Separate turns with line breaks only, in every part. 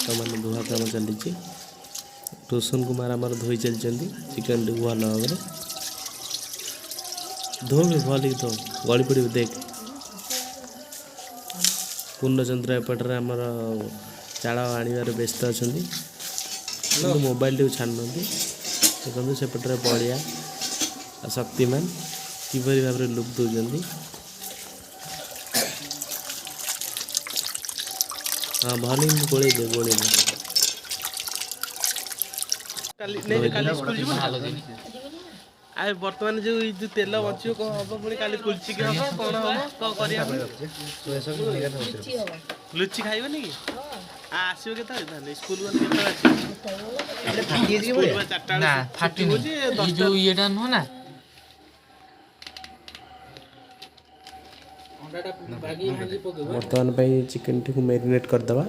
ବର୍ତ୍ତମାନ ଧୁଆ କାମ ଚାଲିଛି। ରୋଶନ କୁମାର ଆମର ଧୋଇ ଚାଲିଛନ୍ତି ଚିକେନଟିକୁ ଭଲ ଭାବରେ। ଧୋବେ ଭଲିକି ଧୋ, ଗଳି ପଡ଼ିବ ଦେଖ। ପୂର୍ଣ୍ଣଚନ୍ଦ୍ର ଏପଟରେ ଆମର ଚାଳ ଆଣିବାରେ ବ୍ୟସ୍ତ ଅଛନ୍ତି, କିନ୍ତୁ ମୋବାଇଲଟିକୁ ଛାଡ଼ୁନାହାନ୍ତି। ଦେଖନ୍ତୁ ସେପଟରେ ବଳିଆ ଆଉ ଶକ୍ତିମାନ କିପରି ଭାବରେ ଲୁକ୍ ଦେଉଛନ୍ତି। ହଁ ଭଲ ହିଁ ଗୋଳେଇ ଦେ। କାଲି ସ୍କୁଲ ଯିବୁ ନା? ଆଉ ବର୍ତ୍ତମାନ ଯୋଉ ତେଲ ବଞ୍ଚିବ କଣ ହବ ପୁଣି? କାଲି କୁଲଚି କି ହବ କଣ ହବ କଣ କରିବା? ଲୁଚି ଖାଇବନି କି? ଆସିବ କେତେବେଳେ ତାହେଲେ? ସ୍କୁଲ ଗଲେ କେତେବେଳେ ଆସିବ?
ଇଏଟା ନୁହଁ ନା
ବର୍ତ୍ତମାନ ପାଇଁ ଚିକେନଟିକୁ ମ୍ୟାରିନେଟ୍ କରିଦେବା।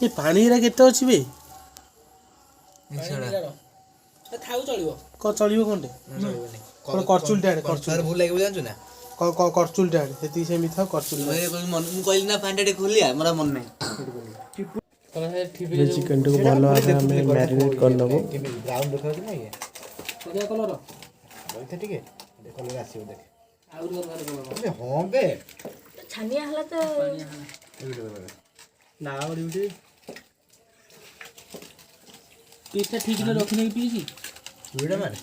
ଏ ପାଣିରା କେତେ ଅଛି ବେ?
ଥାଉ ଚଳିବ।
କଣ ଚଳିବ କଣଟେ? କଣ କରଚୁଲଟେ ଆଣେ,
ଭୁଲ ଲାଗିବ ଜାଣିଛୁ ନା?
କରଚୁଲଟେ ଆଣେ, ସେତିକି ସେମିତି ଥାଉ। କରଚୁଲ
ମୁଁ କହିଲି ନା ପାଣି ଟିକେ ଖୋଲିଆ, ମୋର ମନେ ନାହିଁ।
ଚିକେନଟିକୁ ଭଲ ଭାବରେ ଆମେ ମ୍ୟାରିନେଟ୍ କରିନେବୁ।
ବ୍ରାଉନ ଦେଖାଯାଉଛି ନା ଇଏ କଲର ଟିକେ କଲର ଆସିବ ଦେଖ। ହଁ ବେ
ଛାନିଆ ହେଲା ତ
ନା ଗୋଟେ
ପିସଟା ଠିକ ରେ ରଖିନେଇ ପିଇଛି।
ଭିଡ ମାନେ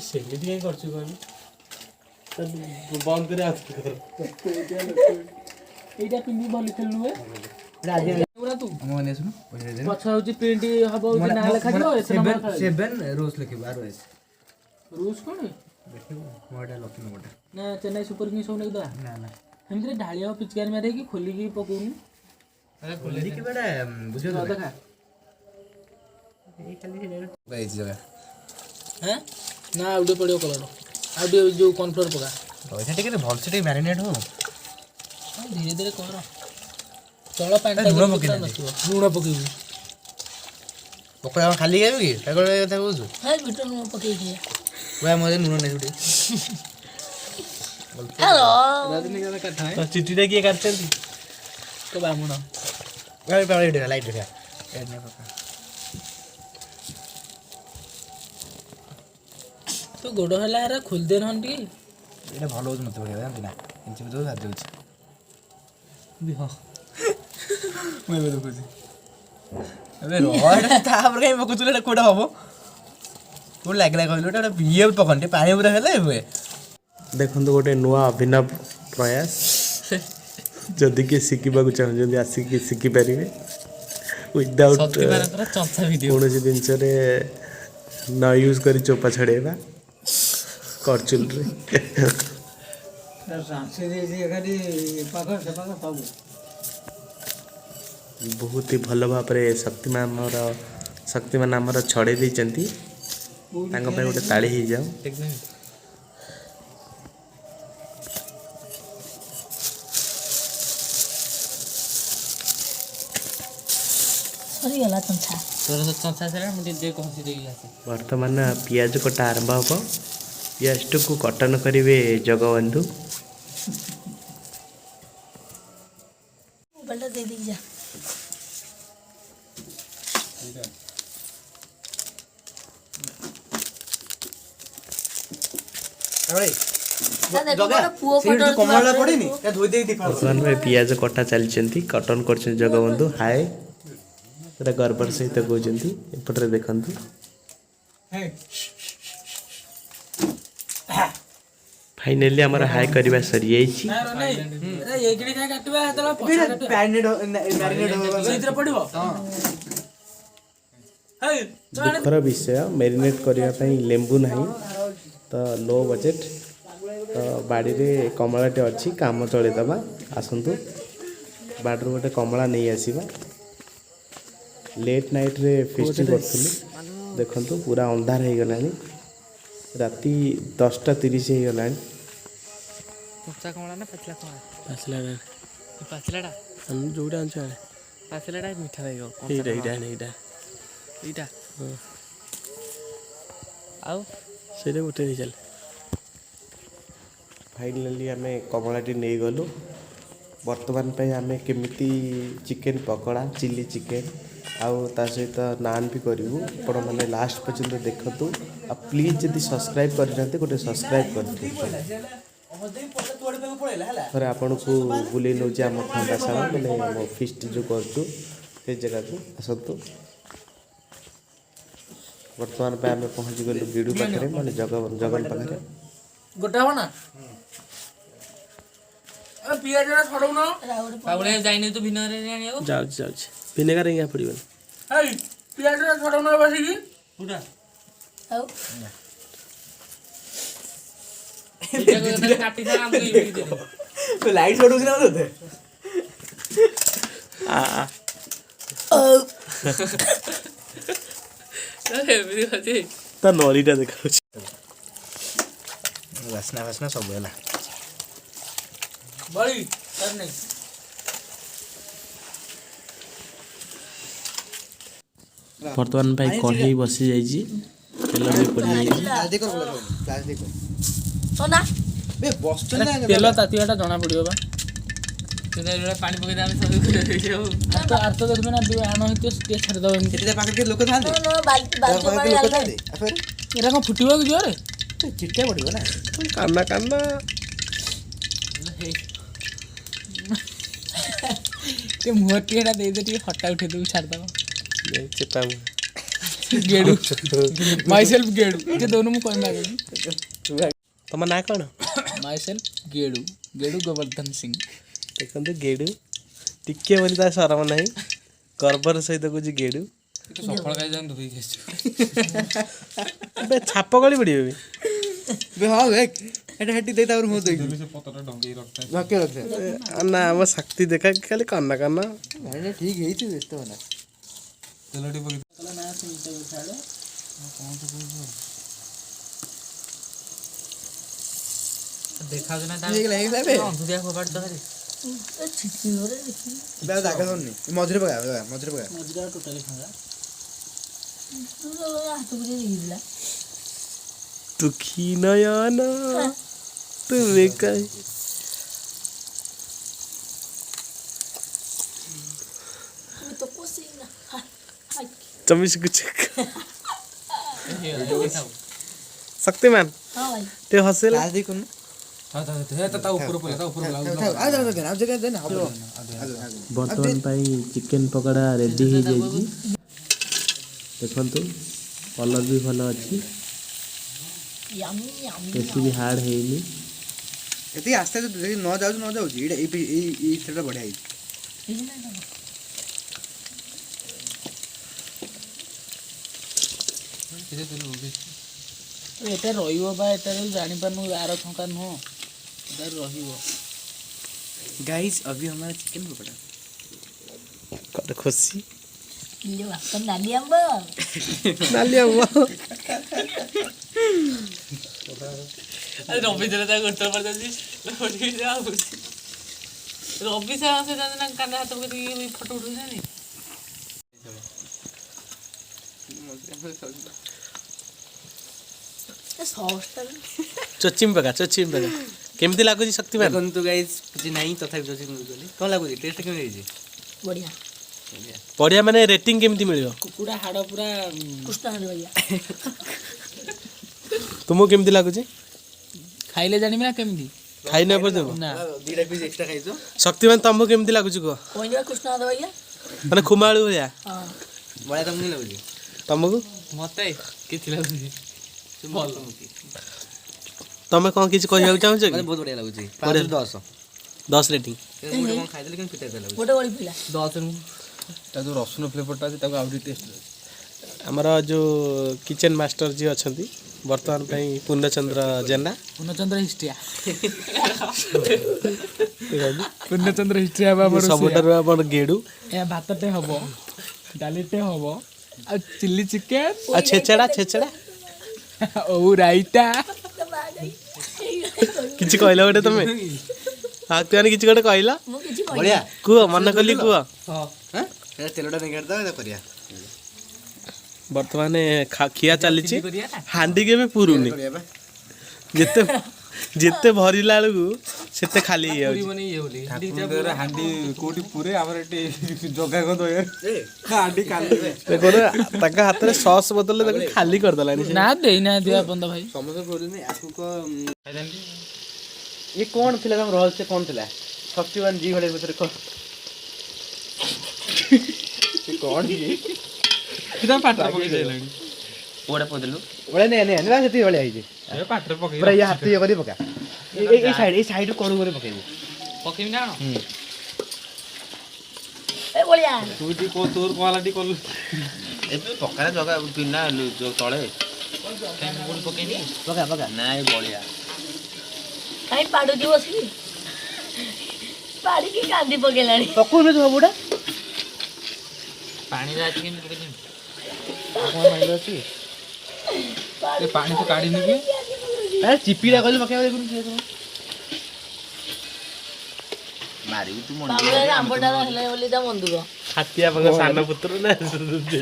ସେମିତି କାହିଁ କରୁଛୁ କହନି? ବନ୍ଦ କରି
ଏଇଟା ପିନ୍ଧି ଭଲ ଖେଳିଲୁ ତୁ ପଛ ହଉଛି ପ୍ରିଣ୍ଟ ହବ, ହଉଛି ନାଁ ଲେଖାଯିବ।
ରୋଜ ଲେଖିବ ROS।
ରୁଷ କଣ
ଦେଖିବୁ ମୋଟା ଲକ୍ଷ୍ମୀ ମୋଟା
ନା ଚେନ୍ନାଇ ସୁପର କିଙ୍ଗ ସବୁ ନେଇଦବା।
ନା ନା
ସେମିତିରେ ଢାଳିଆ ପିଚକାରୀ ମାରିକି ଖୋଲିକି ପକଉନି।
ଖୋଲିକି ବେଟା ବୁଝିବ ତ
ଦେଖା
ଏଇ ଖାଲି ହେଇଛି ଜାଗା।
ହଁ ନା ଆଉ ଟିକେ ପଡ଼ିବ କଲର, ଆଉ ଟିକେ ଯୋଉ କର୍ଣ୍ଣଫ୍ଲୋର ପକା।
ରହିଥା ଟିକେ ଭଲସେ ଟିକେ ମ୍ୟାରିନେଟ୍ ହଉ।
ଧୀରେ ଧୀରେ କର, ତଳ ପାଣିଟା
ଲୁଣ ପକେଇ
ନଥିବ। ଲୁଣ ପକେଇବୁ।
ପକୋଡ଼ା ଖାଲି ଖାଇବୁ କି? କଥା କହୁଛୁ
ଭିତରେ ଲୁଣ ପକେଇକି
ମତେ ଲୁଣ ନେଇ
ଚିଠିଟା କିଏ କାଟିଛନ୍ତି?
ତ ବାମୁଣ
ଲାଇଟ୍ ଦେଖା
ତ ଗୋଡ଼ ହେଲା ହେରା ଖୋଲିଦେ ନହନ୍ତି ଟିକେ।
ଏଇଟା ଭଲ ହଉଛି ମତେ ପକେଇବା ଜାଣିଛୁ ନା? ଇଞ୍ଚି ଭିତରେ ଭାଜି ହେଉଛି।
ହଁ
ମୁଁ ଏବେ ଦେଖୁଛି। ଏବେ ତାପରେ କାହିଁ ପକଉଥିଲୁ? ଏଇଟା କୋଉଟା ହବ? କୋଉଠି ଲାଗିଲା କହିଲୁ? ଏଇଟା ଇଏ ପକନ୍ତି ପାଣି ପୁରା ହେଲେ ହୁଏ।
ଦେଖନ୍ତୁ ଗୋଟେ ନୂଆ ଅଭିନବ ପ୍ରୟାସ। ଯଦି କିଏ ଶିଖିବାକୁ ଚାହୁଁଛନ୍ତି ଆସିକି ଶିଖିପାରିବେ ୱିଦାଉଟ୍ କୌଣସି ଜିନିଷରେ ନ ୟୁଜ୍ କରି ଚୋପା ଛଡ଼େଇବା କରଚୁଲରେ। ବହୁତ ହି ଭଲ ଭାବରେ ଶକ୍ତିମାନ ଆମର ଛଡ଼େଇ ଦେଇଛନ୍ତି। ତାଙ୍କ ପାଇଁ ଗୋଟେ ତାଳି ହେଇଯାଉ।
ସରିଗଲା ଚଞ୍ଚା।
ବର୍ତ୍ତମାନ ପିଆଜ କଟା ଆରମ୍ଭ ହେବ। ପିଆଜଟିକୁ କଟନ କରିବେ ଜଗବନ୍ଧୁ।
ମୋବାଇଲଟା ଦେଇଦେଇକି ଯା।
ବର୍ତ୍ତମାନ ପିଆଜ କଟା ଚାଲିଛନ୍ତି, କଟନ କରୁଛନ୍ତି ଜଗବନ୍ଧୁ। ହାଏ ପୁରା ଗର୍ବର ସହିତ କହୁଛନ୍ତି। ଏପଟରେ ଦେଖନ୍ତୁ ଫାଇନାଲି ଆମର ହାଇ କରିବା ସରିଯାଇଛି। ଦୁଃଖର ବିଷୟ, ମ୍ୟାରିନେଟ୍ କରିବା ପାଇଁ ଲେମ୍ବୁ ନାହିଁ ତ ଲୋ ବଜେଟ୍। ତ ବାଡ଼ିରେ କମଳାଟେ ଅଛି, କାମ ଚଳେଇଦେବା। ଆସନ୍ତୁ ବାଡ଼ିରୁ ଗୋଟେ କମଳା ନେଇ ଆସିବା। ଲେଟ୍ ନାଇଟ୍ରେ ଫିଷ୍ଟ କରୁଥିଲୁ। ଦେଖନ୍ତୁ ପୁରା ଅନ୍ଧାର ହେଇଗଲାଣି, ରାତି 10:30 ହେଇଗଲାଣି।
କଞ୍ଚା କମଳା ନା ପାଚିଲା କମଳା?
ପାଚିଲାଟା
ପାଚିଲାଟା
ଆମେ ଯେଉଁଟା ଆଣିଛୁ ଆଣେ।
ପାଚିଲାଟା ମିଠା ଲାଗିବ।
ଏଇଟା ଆଣେ ଏଇଟା।
ଏଇଟା
ହଁ
ଆଉ
ସେଇଟା ଗୋଟେ ନେଇ ଚାଲେ। फाइनाली आम कमलाटी नहीं गलु बर्तमान पे आम केमिति चिकेन पकोड़ा चिली चिकेन आउ ता सहित नान भी करूँ आपण मैंने लास्ट पर्यंत देखतु आ प्लीज जदि सब्सक्राइब करना गोटे सब्सक्राइब कर थोड़े आपन को बुले नौ आम खंडाशाला मैंने मो फिस्ट जो करूँ से जगह को आसतु बर्तमान पे आम पहुँच गलु गिडू पाखे मैंने जगन पाखे
गोटा हो ना ए पियाज रा छडौ न पागुले जाइने तो भिनर रे आनियो
जाऊ विनेगर यहाँ पड़े
ए पियाज रा छडौ न बसी की उठा
ଆଉ
काटी था हमको ये दे
तो लाइट छोड़ उसी ना होते
अरे मेरी बात
ता नरीटा देखा
वासना सब है
बड़ी कर नहीं
बर्तमान पे कढ़ई बसी जाइए तेल भी पड़ी जाइए
प्लास्टिक को प्लास्टिक को
सोना
बे बस चल ना
तेल तातियाटा जଣା पड़ियो बा तेल पानी पके दाम सब कर जाऊ तो आर तो देखबे ना दु आनो हितो ते छाड़ दो
केते पाके के लोक थांदे
नो बाल्टी बाल्टी
पाके
पानी
लोक
आला
थांदे आ फिर
एरा को फुटिबो कि जोरे
चिट्टा पड़िबो ना
कान्ना कान्ना
ते मुहटियाटा दे दे टी हटा उठे दू छाड़ दो
चेपा
गेडू माई सेल्फ गेडू ये दोनों मु कोई मागे
तुम ना कौन
माई सेल्फ गेडू गेडू गोवर्धन सिंह
देखते गेडू टिके बोली ता शरम नहीं गर्वर सहित कुछ गेडू
तो सफल गाय जान दुबई गेछ
बे छाप गली पड़ी
बे हां देख एटा हट्टी देता और मुंह देख
से पतरा डंगी रखता
रखे रखे
ना हम शक्ति देखा खाली कान्ना कान्ना
अरे ठीक है थी व्यस्त होना
तेलडी पके कला ना से इटा उठाड़ो कौन तो देखा जना ता
ठीक लगे बे
अंधुदिया खबर तो रे
छिटकी होरे देखी
बे दागा सुननी मजरे पका
मजरा टोटली खागा
तू हाथ बुझे दिला
दुखी नयन तुम्हें कहीं
तो कोसिना हाय
चमिश कुछ शक्तिमान
हां भाई
ते हसेला
प्लास्टिक को
हां ता ऊपर
आ जगह देना
बर्तमान पाई चिकेन पकोड़ा रेडी हो जाइए देखंतु कलर भी भल अच्छी
यम्मी यम्मी
बेसी भी हार्ड हैनी
एती आस्ते तो न जाऊ एटा ई सेटा बढ़िया है
एटा रहिबो बा एटा जानि पानु आरो थका न एटा रहिबो
गाइस अभी हमारा चिकन पकोड़ा
कर खुशी
ले वापस नाली अंबा
नाली अम्मा
अरे रवि जरा ता करतो पडती रवि जा रवि से जाना कांदा हाथ में फोटो उठो जानी
सॉस
चोचिम पका केमती लागुची शक्तिमान
देखंतु गाइस कुछ नहीं तथापि जोची बोली कोन लागुची टेस्ट केम हेजी
बढ़िया
बढ़िया माने रेटिंग केमती मिलियो
कुकुड़ा हाड़ पूरा
कृष्ण हरि भैया
तुमको केमती लागुची
खाइले जानि ना केमती
खाई न पर देबो
ना
दीटा पीस एक्स्ट्रा खाइছো
शक्तिमान तुमको केमती लागुची को
कोई नहीं कृष्ण हरि भैया
माने खुमाळू भया
हां
बड़ा तुमको लागुची
तुमको
मते किथि लागुची भल
तमे कोन किछ कहबा चाहू छ
बहुत बढ़िया लागुची 5 10
10 रेटिंग
मुझे कोन खाइले लेकिन पिता लागुची
गोटे बड़ी पिला
10 नु ता जो रसुन फ्लेवरटा अछि ताको आउडी टेस्ट
हमारा जो किचन मास्टर जी अछंती वर्तमान पई पूर्णचंद्र जेना
पूर्णचंद्र हिस्ट्रिया पूर्णचंद्र हिस्ट्रिया बाबा
सबटर अपन गेडू
ए भातटे हबो डालीटे हबो आ चिल्ली चिकन
आ छेचड़ा
ओ राइटा
किछि कहला गोटे तमे हाक्तियानी किछि गोटे कहला
मु किछि कहली
बढ़िया
कुह मन कली कुह
हां ए तेलटा नहीं करता है करिया
वर्तमान खिया चली हांडी के भी पुरुनी
करिया बा
जिते ଯେତେ ଭରିଲା ବେଳକୁ ସେତେ ଖାଲି ହେଇଯାଉଛି।
ପୁରିବନି ଇଏ ବୋଲି
ଠାକୁରଙ୍କର ହାଣ୍ଡି କୋଉଠି ପୁରେ ଆମର ଏଠି ଜଗା କଦ ହାଣ୍ଡି କାଲି
ଦେଖୁନ ତାଙ୍କ ହାତରେ ସସ୍ ବଦଳରେ ତାକୁ ଖାଲି କରିଦେଲାନି ସେ।
ନା ଦେଇନାହାନ୍ତି ଆପଣ ଭାଇ
ସମସ୍ତେ କହୁଛନ୍ତି ଆକୁ ଇଏ କଣ ଥିଲା ତମ ରହସ୍ୟ କଣ ଥିଲା? ଶକ୍ତିମାନ ଜି ଭଳିଆ ଭିତରେ କଣ କଣ
ତମ ପାଟିରେ ପକେଇ ଦେଲେଣି
କୋଉଟା ପଦେଲୁ ଓଳେ ନେ ନେ ନା ସେତିକି ଭଳିଆ ହେଇଛି
ଏ ପାଟିରେ ପକେଇ
ପୁରା ଇଏ ହାତ ଇଏ କରି ପକା ଏଇ ସାଇଡ ରୁ କଣ କରି ପକେଇବୁ
ପକେଇବି ନା କଣ
ଏ ବଢିଆ
ତୁ ଟି କୋ ତୋର କଣ ହେଲା ଟି କଲୁ
ଏବେ ପକା ଜଗା ବିନା ଯୋଉ ତଳେ
କୋଉଠି ପକେଇନି
ପକା ପକା ନାଇଁ ବଳିଆ
କାହିଁ ପାଡୁଛି ବସିକି ପାଡ଼ିକି କାନ୍ଦି ପକେଇଲାଣି
ପକଉଛୁ ସବୁଟା
ପାଣିରେ ଅଛି କେମିତି ପକେଇନି
କଣ ମାଇଲ ଅଛି
ଏ ପାଣି ତ କାଢିନି କି
ଆରେ ଚିପିଟା କହିଲେ ପକେଇବା ଦେଖୁନୁ କିଏ କଣ ମାରିବି ତୁ
ବାବୁରେ ଆମ୍ବଟା ହେଲା ବୋଲି ତା ମନ୍ଦୁକ
ହାତୀ ଆପଣଙ୍କ ସାନ ପୁତ୍ର ନା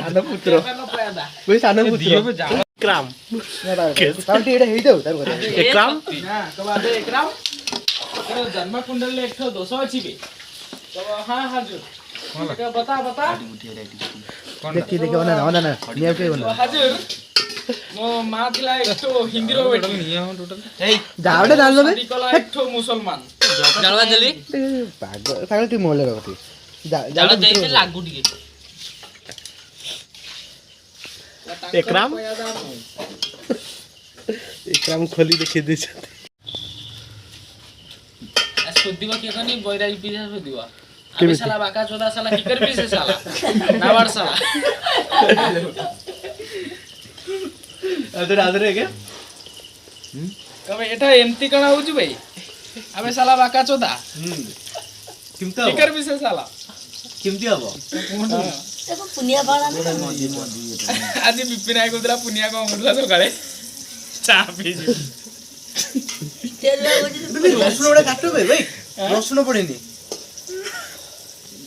ସାନ ପୁତ୍ର କୋଇ ସାନ ପୁତ୍ର
କ୍ରାମ
ତାହେଲେ ଏଇଟା ହେଇଯାଉ ତାର କରିବା
ଏକ୍ରାମ
ନା ତ ବାଦେ एकराम तेरा जन्म कुंडल में एक ठो दोष अछि बे तो हां हाजुर बता बता
देखी देखी ना ना ना निया के बना
हाजुर मो मां थिला एक ठो हिंदी रो बेटी निया हो टोटल ए
जावडे डाल दे
निकला एक ठो मुसलमान जलवा जली
पागल पागल ती मोले रखती
जलवा देते लागू टिके
एक्रम एक्रम खोली देखिए दे
सुदिवा के कनी बैरागी पिजा सुदिवा अबे साला बाका चोदा साला किकर भी से साला नावार साला
अदर अदर है क्या
कबे एटा एमती कणा होजु भाई अबे साला बाका चोदा
किमता
किकर भी से साला
किमती हबो
देखो पुनिया बाड़ा
आज बिपिन आइ गुदरा पुनिया को मुदला सकाळे चा पीजी
तेल होजी
रसुण बड़ा काटो भाई रसुण पड़ेनी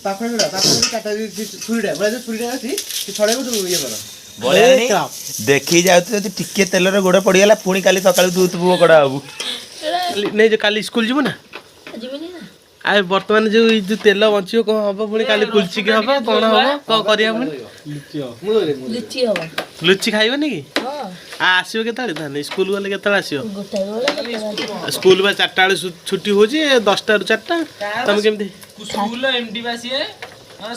पाखड़ा काटा छुरीटा बड़ा जो छुरीटा अछि छड़े को ये करो
बळिया देखि जाउत जति टिके तेलर गोड़ पडिगला पुणी काली सकाळु दूतबु कड़ा हबु
नहीं जो काली स्कूल जीव ना
जीवनी ना
आ वर्तमान जो तेल बचियो कौन हम पुणी काली कुलची के हम कौन हम कौन करिया पुणी
लिची हवा
लुच्ची खाइबनी कि
हां
आसियो केताले थाने स्कूल गले केताले आसियो
गोटा वाला
स्कूल बा 4टा बेले छुट्टी होजी 10टा रु 4टा तुम केमती
स्कूल एमडी बासिए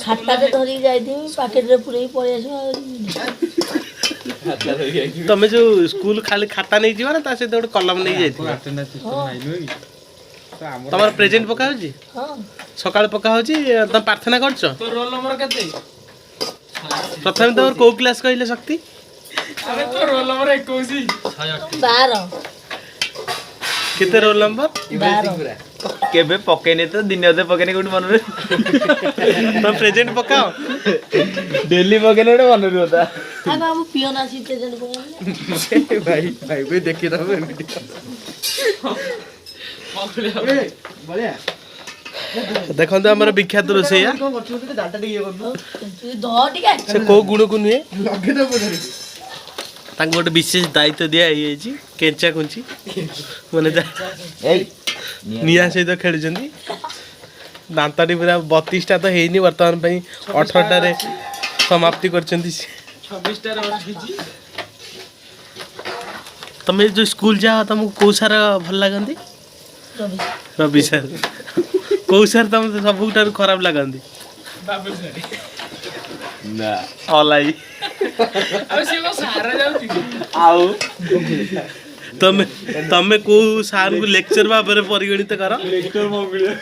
खाटाटे धरी जाइथि पैकेट रे पुरै पळि आसो
तमे जो स्कूल खाली खाता नहीं जीवा ना ता से गोटे कलम नहीं जाइथि तमर प्रेजेंट पका होजी
हां
सकाळ पका होजी तुम प्रार्थना करछो
तो रोल नंबर केते
प्रथम तमर को क्लास कहले शक्ति
अबे तो रोल नंबर 21
12
केते रोल नंबर
12
केबे पकेने तो दिन अदे पकेने कोड मन रे
तुम प्रेजेंट पकाओ
डेली पकेने कोड मन रे होता
हां बाबू पियोना सीते जन को
भाई भाई भी देखि रहो बढ़िया
देखो तो हमर विख्यात रोसैया
कौन करछु के डाटा टिके करनु
तू ध टिके
से को गुण को नुए
लगे तो बदरी
तांको गोटे विशेष दायित्व दिया होई केंचा कुंची माने
ए
निया सहित खेलुचंदी दांताटी पूरा 32टा तो हेनी वर्तमान पई 18टा रे समाप्ति करचंदी
26 टा रे बसिजी
तमे जो स्कूल जा तुमको को सार भल लागंदी
रवि
रवि सर को सर तुम सबुठार खराब लागंदी
बाबू सर
ना
अलाई
अबे से को सारा जाउती
आउ
तमे तमे को सार को लेक्चर भाबरे परिगणित कर
लेक्चर मोबिले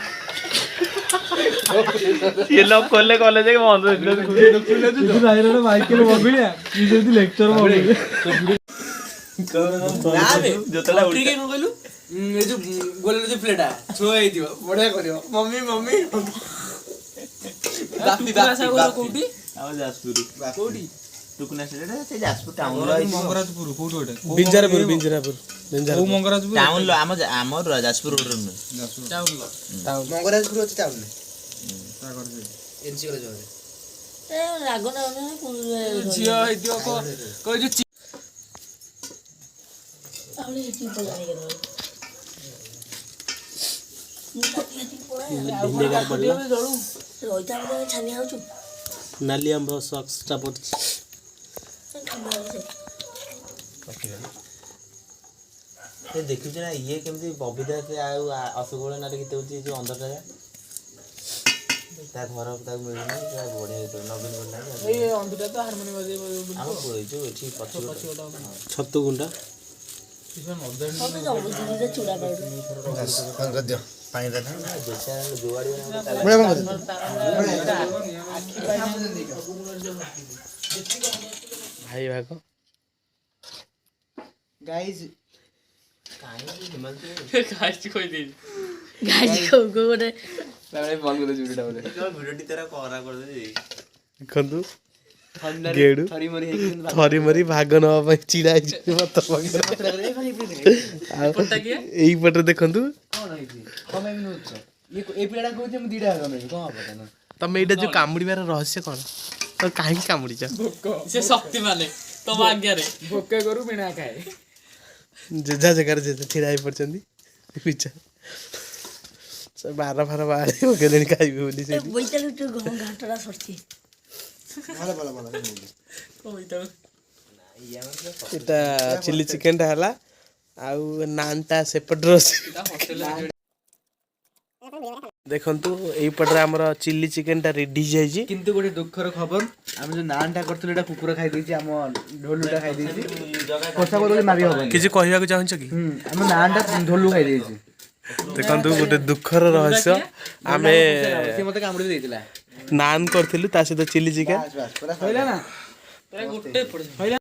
ये लोग कॉलेज कॉलेज के बंद
रायरो माइकल मोबिलिया ई जदी लेक्चर मोबिलिया
जोतला
ठीक है को कहलु ए जो गोले जो प्लेटा छो हे दियो बढ़िया करियो मम्मी मम्मी बापी बापी
कोठी
आउ जासपुरी
कोडी
टुकुना से जासपुर टाउन रो
मंगराजपुर कोडी ओटे
बिंजरापुर
ओ मंगराजपुर
टाउन लो आम जासपुर रोड रो
मंगराजपुर अछि टाउन एनसी कॉलेज
ए रागो ना
जियो हेदियो को जो
आवले टी पलानी के
ଭିନେଗାର ପଡ଼ିଲା
ରହିଥା ଆମେ ଛାନି ଆଉଛୁ
ନାଲି ଆମ୍ବ ସକ୍ସଟା ପଡ଼ିଛି
ଦେଖୁଛୁ ନା ଇଏ କେମିତି ବବିତା ସେ ଆଉ ଅଶୋକ ନାଁରେ ଗୀତ ହଉଛି ଯୋଉ ଅନ୍ଧଟା ତା ଘର ତାକୁ ମିଳୁନି ପୁରା ବଢିଆ ଗୀତ ନବୀନ ପଟ୍ଟନାୟକ
ଏଇ ଅନ୍ଧଟା ତ ହାରମୋନି ବଜେଇ
ଆମ ଯୋଉ ଏଠି ପଛ
ଛତୁ ଗୁଣ୍ଡା
ଦିଦିରେ ଚୁଡ଼ା ପାଉଡର
ପାଣି
ଭାଇ ଭାଗ
ଗାଇସ୍
ଖାଇଛି କହିଦେଇଛି
ଗାଈ କୋଉ ଗୋଟେ
ଭିଡ଼ିଓଟି ତେରା କରା କରିଦେବି
ଦେଖନ୍ତୁ ଗେଡୁ ଥରି ମରି ଭାଗ ନେବା ପାଇଁ ଛିଡ଼ା ହେଇଛି ମତ ଆଉ ଏଇପଟେ ଦେଖନ୍ତୁ ତମେ ଏଇଟା ଯୋଉ କାମୁଡ଼ିବାର ରହସ୍ୟ କ'ଣ ତ କାହିଁକି କାମୁଡ଼ିଛ
ସେ ଶକ୍ତି ମାନେ ତମ ଆଜ୍ଞାରେ ଭୋକ କରୁ ବିଣା ଖାଏ
ଯେଝା ଜାଗାରେ ଯେଝା ଛିଡ଼ା ହେଇ ପଡ଼ିଛନ୍ତି ପିଛା ବାର ଫାର ବାହାରି ପକେଇଲେଣି ଖାଇବେ ବୋଲି ସେଇଠି
ବୋଇତାଳୁ ତୁ ଘାଟଟା ସରିଛି
ଏଇଟା ଚିଲି ଚିକେନଟା ହେଲା ଆଉ ନାନଟା ସେପଟରେ ଅଛି ଦେଖନ୍ତୁ ଏଇପଟରେ ଆମର ଚିଲି ଚିକେନଟା ରେଡି ହେଇଯାଇଛି
କିନ୍ତୁ ଗୋଟେ ଦୁଃଖର ଖବର ଆମେ ଯୋଉ ନାନଟା କରିଥିଲୁ ଏଟା କୁକୁର ଖାଇଦେଇଛି ଆମ ଢୋଲୁଟା ଖାଇଦେଇଛି କଷା ବଦଳରେ ମାରି ହବନି
କିଛି କହିବାକୁ ଚାହୁଁଛ କି
ଆମ ନାନଟା ଢୋଲୁ ଖାଇଦେଇଛି
ଦେଖନ୍ତୁ ଗୋଟେ ଦୁଃଖର ରହସ୍ୟ ଆମେ
ସେ ମତେ କାମୁଡ଼ି ଦେଇଥିଲା
ନାନ୍ କରିଥିଲୁ ତା ସହିତ ଚିଲି ଚିକେନ
କହିଲା ନା
ଗୋଟେ